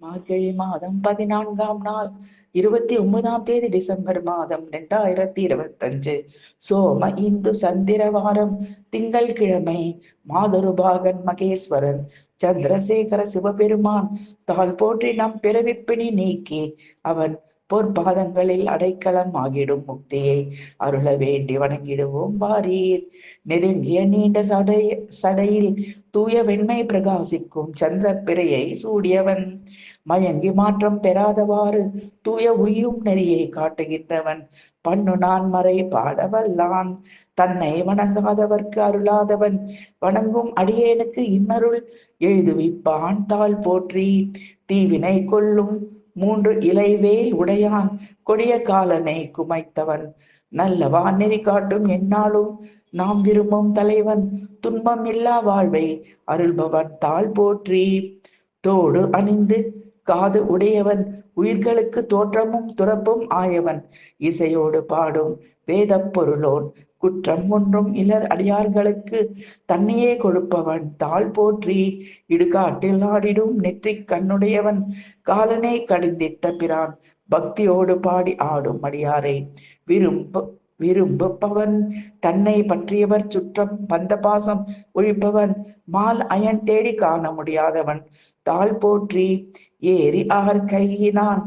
மார்கழி மாதம் 14ஆம் நாள் 29ஆம் தேதி டிசம்பர் மாதம் 2025 சோம இந்து சந்திரவாரம் திங்கள் கிழமை மாதொருபாகன் மகேஸ்வரன் சந்திரசேகர சிவபெருமான் தாள் போற்றி நம் பிறவிப்பிணி நீக்கி அவன் பொற்பாதங்களில் அடைக்கலம் ஆகிடும் முக்தியை அருள வேண்டி வணங்கிடுவோம் வாரீர். நெருங்கிய நீண்ட சடையில் தூய வெண்மை பிரகாசிக்கும் சந்திர பிறையை சூடியவன், மயங்கி மாற்றம் பெறாதவாறு தூய உய்யும் நெறியை காட்டுகின்றவன், பண்ணு நான் மறை பாடவல்லான், தன்னை வணங்காதவர்க்கு அருளாதவன், வணங்கும் அடியேனுக்கு இன்னருள் எழுதுவிப்பான் தாள் போற்றி. தீவினை கொள்ளும் 3 இலைவேல் உடையான், கொடிய காலனை குமைத்தவன், நல்ல வானெறி காட்டும் எந்நாளும் நாம் விரும்பும் தலைவன், துன்பம் இல்லா வாழ்வை அருள்பவன் தாள் போற்றி. தோடு அணிந்து காது உடையவன், உயிர்களுக்கு தோற்றமும் துறப்பும் ஆயவன், இசையோடு பாடும் வேதப் பொருளோன், குற்றம் ஒன்றும் இலர் அடியார்களுக்கு தன்னையே கொடுப்பவன் தாள் போற்றி. இடுகாட்டில் ஆடிடும் நெற்றிக் கண்ணுடையவன், காலனை கடிந்திட்ட பிரான், பக்தியோடு பாடி ஆடும் அடியாரை விரும்புபவன், தன்னை பற்றியவர் சுற்றம் பந்த பாசம் ஒழிப்பவன், மால் அயன் தேடி காண முடியாதவன் தாள் போற்றி. ஏறி ஆர் கையினான்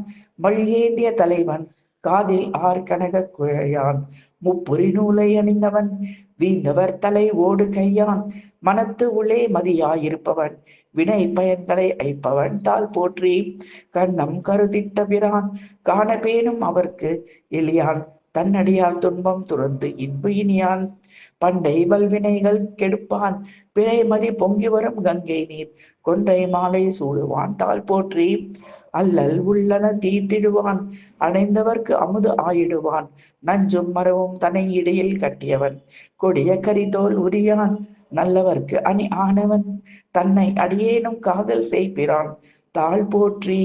மழியேந்திய தலைவன், காதில் ஆர் கனக குழையான், முப்புரி நூலை அணிந்தவன், வீந்தவர் தலை ஓடு கையான், மனத்து உள்ளே மதியாயிருப்பவன், வினை பயன்களை அழிப்பவன் தாள் போற்றி. கண்ணம் கருதிட்ட பிரான் காண பேணும் அவர்க்கு எளியான், தன்னடியால் துன்பம் துறந்து இன்பு இனியான், பண்டை வல்வினைகள் கெடுப்பான், பிறைமதி பொங்கி வரும் கங்கை நீர், கொன்றை மாலை சூடுவான் தாள் போற்றி. அல்லல் உள்ளன தீர்த்திடுவான், அடைந்தவர்க்கு அமுது ஆயிடுவான், நஞ்சும் மரவும் தன்னை இடையில் கட்டியவன், கொடிய கரிதோல் உரியான், நல்லவர்க்கு அணி ஆனவன், தன்னை அடியேனும் காதல் செய்கிறான் தாள் போற்றி.